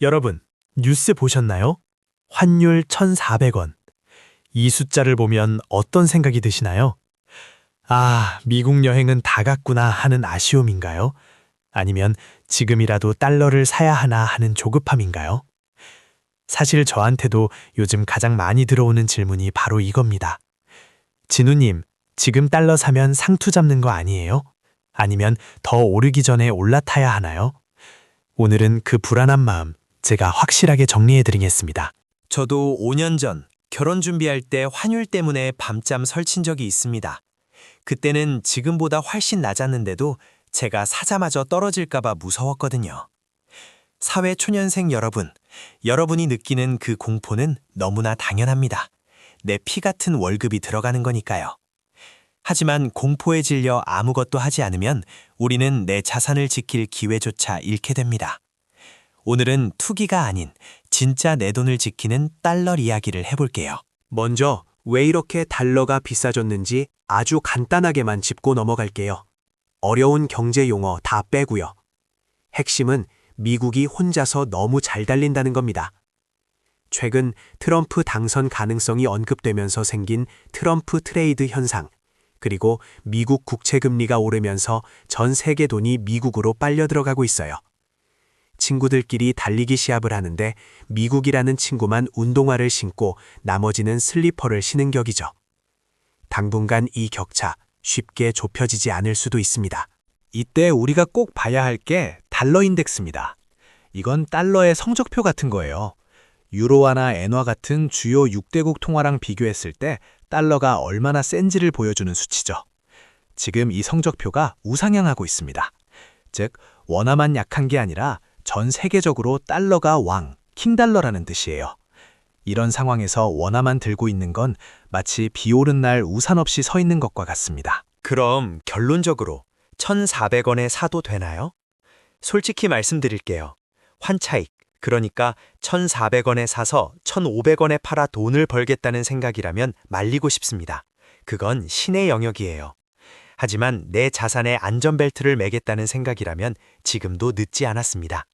여러분, 뉴스 보셨나요? 환율 1,400원. 이 숫자를 보면 어떤 생각이 드시나요? 아, 미국 여행은 다 갔구나 하는 아쉬움인가요? 아니면 지금이라도 달러를 사야 하나 하는 조급함인가요? 사실 저한테도 요즘 가장 많이 들어오는 질문이 바로 이겁니다. 진우님, 지금 달러 사면 상투 잡는 거 아니에요? 아니면 더 오르기 전에 올라타야 하나요? 오늘은 그 불안한 마음 제가 확실하게 정리해 드리겠습니다. 저도 5년 전 결혼 준비할 때 환율 때문에 밤잠 설친 적이 있습니다. 그때는 지금보다 훨씬 낮았는데도 제가 사자마저 떨어질까봐 무서웠거든요. 사회 초년생 여러분, 여러분이 느끼는 그 공포는 너무나 당연합니다. 내 피 같은 월급이 들어가는 거니까요. 하지만 공포에 질려 아무것도 하지 않으면 우리는 내 자산을 지킬 기회조차 잃게 됩니다. 오늘은 투기가 아닌 진짜 내 돈을 지키는 달러 이야기를 해볼게요. 먼저 왜 이렇게 달러가 비싸졌는지 아주 간단하게만 짚고 넘어갈게요. 어려운 경제 용어 다 빼고요. 핵심은 미국이 혼자서 너무 잘 달린다는 겁니다. 최근 트럼프 당선 가능성이 언급되면서 생긴 트럼프 트레이드 현상, 그리고 미국 국채 금리가 오르면서 전 세계 돈이 미국으로 빨려 들어가고 있어요. 친구들끼리 달리기 시합을 하는데 미국이라는 친구만 운동화를 신고 나머지는 슬리퍼를 신은 격이죠. 당분간 이 격차 쉽게 좁혀지지 않을 수도 있습니다. 이때 우리가 꼭 봐야 할 게 달러 인덱스입니다. 이건 달러의 성적표 같은 거예요. 유로화나 엔화 같은 주요 6대국 통화랑 비교했을 때 달러가 얼마나 센지를 보여주는 수치죠. 지금 이 성적표가 우상향하고 있습니다. 즉, 원화만 약한 게 아니라 전 세계적으로 달러가 왕, 킹달러라는 뜻이에요. 이런 상황에서 원화만 들고 있는 건 마치 비 오는 날 우산 없이 서 있는 것과 같습니다. 그럼 결론적으로 1,400원에 사도 되나요? 솔직히 말씀드릴게요. 환차익, 그러니까 1,400원에 사서 1,500원에 팔아 돈을 벌겠다는 생각이라면 말리고 싶습니다. 그건 신의 영역이에요. 하지만 내 자산에 안전벨트를 매겠다는 생각이라면 지금도 늦지 않았습니다.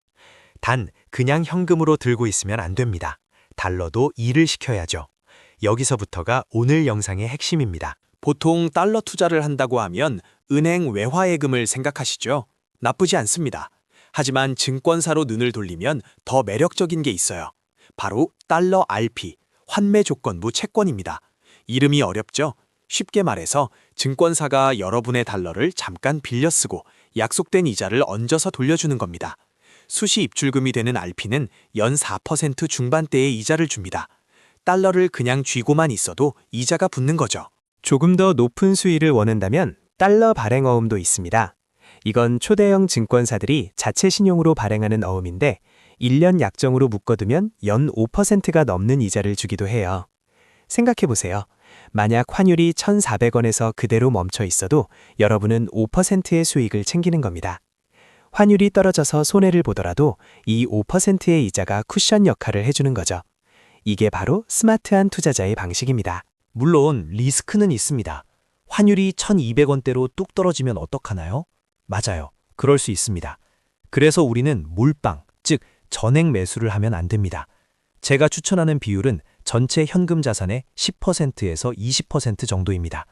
단, 그냥 현금으로 들고 있으면 안 됩니다. 달러도 일을 시켜야죠. 여기서부터가 오늘 영상의 핵심입니다. 보통 달러 투자를 한다고 하면 은행 외화예금을 생각하시죠? 나쁘지 않습니다. 하지만 증권사로 눈을 돌리면 더 매력적인 게 있어요. 바로 달러 RP, 환매조건부 채권입니다. 이름이 어렵죠? 쉽게 말해서 증권사가 여러분의 달러를 잠깐 빌려 쓰고 약속된 이자를 얹어서 돌려주는 겁니다. 수시 입출금이 되는 RP는 연 4% 중반대의 이자를 줍니다. 달러를 그냥 쥐고만 있어도 이자가 붙는 거죠. 조금 더 높은 수익을 원한다면 달러 발행 어음도 있습니다. 이건 초대형 증권사들이 자체 신용으로 발행하는 어음인데 1년 약정으로 묶어두면 연 5%가 넘는 이자를 주기도 해요. 생각해보세요. 만약 환율이 1,400원에서 그대로 멈춰 있어도 여러분은 5%의 수익을 챙기는 겁니다. 환율이 떨어져서 손해를 보더라도 이 5%의 이자가 쿠션 역할을 해주는 거죠. 이게 바로 스마트한 투자자의 방식입니다. 물론 리스크는 있습니다. 환율이 1,200원대로 뚝 떨어지면 어떡하나요? 맞아요. 그럴 수 있습니다. 그래서 우리는 몰빵, 즉 전액 매수를 하면 안 됩니다. 제가 추천하는 비율은 전체 현금 자산의 10%에서 20% 정도입니다.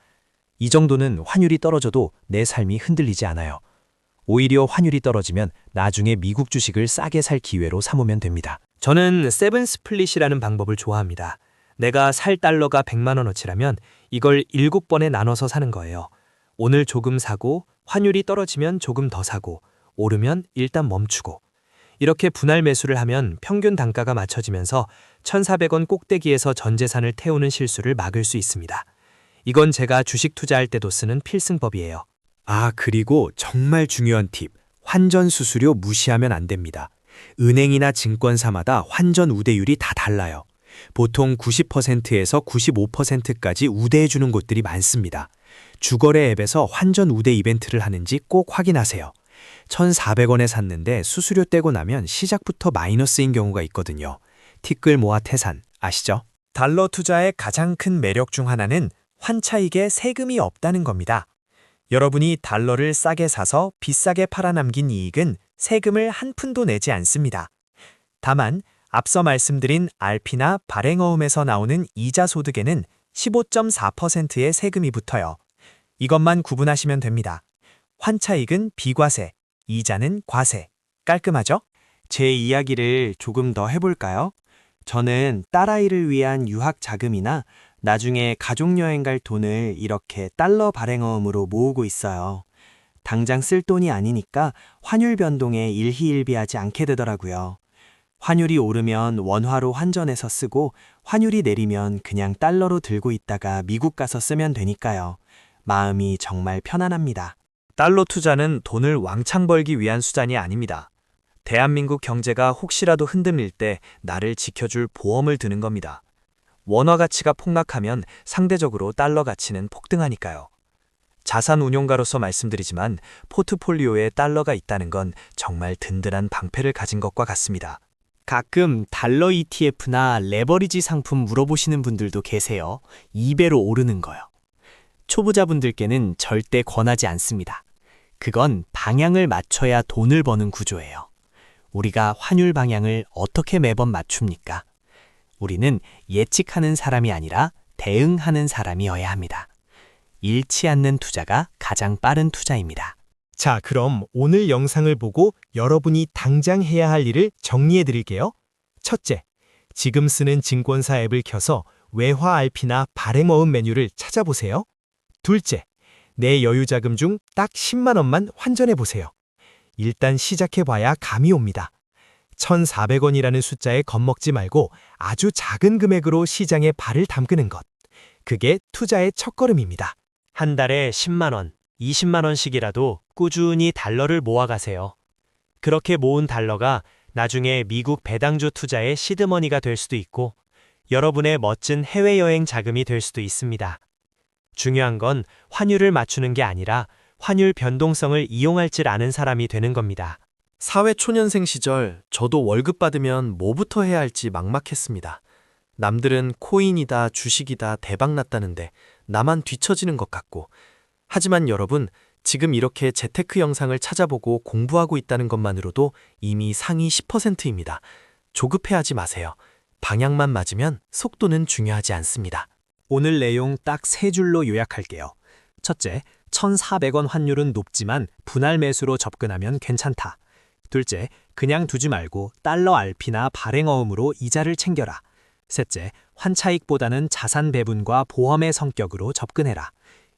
이 정도는 환율이 떨어져도 내 삶이 흔들리지 않아요. 오히려 환율이 떨어지면 나중에 미국 주식을 싸게 살 기회로 삼으면 됩니다. 저는 세븐 스플릿이라는 방법을 좋아합니다. 내가 살 달러가 100만 원어치라면 이걸 7번에 나눠서 사는 거예요. 오늘 조금 사고 환율이 떨어지면 조금 더 사고 오르면 일단 멈추고 이렇게 분할 매수를 하면 평균 단가가 맞춰지면서 1,400원 꼭대기에서 전 재산을 태우는 실수를 막을 수 있습니다. 이건 제가 주식 투자할 때도 쓰는 필승법이에요. 아, 그리고 정말 중요한 팁. 환전 수수료 무시하면 안 됩니다. 은행이나 증권사마다 환전 우대율이 다 달라요. 보통 90%에서 95%까지 우대해주는 곳들이 많습니다. 주거래 앱에서 환전 우대 이벤트를 하는지 꼭 확인하세요. 1,400원에 샀는데 수수료 떼고 나면 시작부터 마이너스인 경우가 있거든요. 티끌 모아 태산, 아시죠? 달러 투자의 가장 큰 매력 중 하나는 환차익에 세금이 없다는 겁니다. 여러분이 달러를 싸게 사서 비싸게 팔아 남긴 이익은 세금을 한 푼도 내지 않습니다. 다만 앞서 말씀드린 RP나 발행어음에서 나오는 이자 소득에는 15.4%의 세금이 붙어요. 이것만 구분하시면 됩니다. 환차익은 비과세, 이자는 과세. 깔끔하죠? 제 이야기를 조금 더 해볼까요? 저는 딸아이를 위한 유학 자금이나 나중에 가족여행 갈 돈을 이렇게 달러 발행어음으로 모으고 있어요. 당장 쓸 돈이 아니니까 환율 변동에 일희일비하지 않게 되더라고요. 환율이 오르면 원화로 환전해서 쓰고 환율이 내리면 그냥 달러로 들고 있다가 미국 가서 쓰면 되니까요. 마음이 정말 편안합니다. 달러 투자는 돈을 왕창 벌기 위한 수단이 아닙니다. 대한민국 경제가 혹시라도 흔들릴 때 나를 지켜줄 보험을 드는 겁니다. 원화 가치가 폭락하면 상대적으로 달러 가치는 폭등하니까요. 자산 운용가로서 말씀드리지만 포트폴리오에 달러가 있다는 건 정말 든든한 방패를 가진 것과 같습니다. 가끔 달러 ETF나 레버리지 상품 물어보시는 분들도 계세요. 2배로 오르는 거요. 초보자분들께는 절대 권하지 않습니다. 그건 방향을 맞춰야 돈을 버는 구조예요. 우리가 환율 방향을 어떻게 매번 맞춥니까? 우리는 예측하는 사람이 아니라 대응하는 사람이어야 합니다. 잃지 않는 투자가 가장 빠른 투자입니다. 자, 그럼 오늘 영상을 보고 여러분이 당장 해야 할 일을 정리해 드릴게요. 첫째, 지금 쓰는 증권사 앱을 켜서 외화 RP나 발행어음 메뉴를 찾아보세요. 둘째, 내 여유자금 중 딱 10만 원만 환전해 보세요. 일단 시작해봐야 감이 옵니다. 1,400원이라는 숫자에 겁먹지 말고 아주 작은 금액으로 시장에 발을 담그는 것. 그게 투자의 첫걸음입니다. 한 달에 10만 원, 20만 원씩이라도 꾸준히 달러를 모아가세요. 그렇게 모은 달러가 나중에 미국 배당주 투자의 시드머니가 될 수도 있고 여러분의 멋진 해외여행 자금이 될 수도 있습니다. 중요한 건 환율을 맞추는 게 아니라 환율 변동성을 이용할 줄 아는 사람이 되는 겁니다. 사회 초년생 시절 저도 월급 받으면 뭐부터 해야 할지 막막했습니다. 남들은 코인이다, 주식이다 대박 났다는데 나만 뒤처지는 것 같고. 하지만 여러분, 지금 이렇게 재테크 영상을 찾아보고 공부하고 있다는 것만으로도 이미 상위 10%입니다. 조급해하지 마세요. 방향만 맞으면 속도는 중요하지 않습니다. 오늘 내용 딱 3줄로 요약할게요. 첫째, 1,400원 환율은 높지만 분할 매수로 접근하면 괜찮다. 둘째, 그냥 두지 말고 달러 RP나 발행어음으로 이자를 챙겨라. 셋째, 환차익보다는 자산 배분과 보험의 성격으로 접근해라.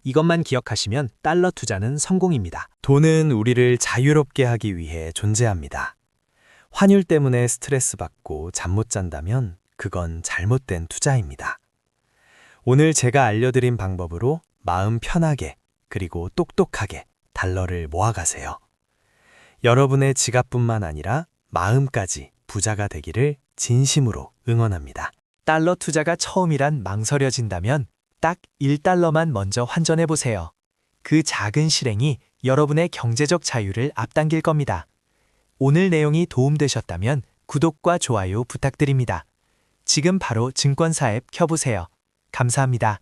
이것만 기억하시면 달러 투자는 성공입니다. 돈은 우리를 자유롭게 하기 위해 존재합니다. 환율 때문에 스트레스 받고 잠 못 잔다면 그건 잘못된 투자입니다. 오늘 제가 알려드린 방법으로 마음 편하게 그리고 똑똑하게 달러를 모아가세요. 여러분의 지갑뿐만 아니라 마음까지 부자가 되기를 진심으로 응원합니다. 달러 투자가 처음이란 망설여진다면 딱 1달러만 먼저 환전해보세요. 그 작은 실행이 여러분의 경제적 자유를 앞당길 겁니다. 오늘 내용이 도움되셨다면 구독과 좋아요 부탁드립니다. 지금 바로 증권사 앱 켜보세요. 감사합니다.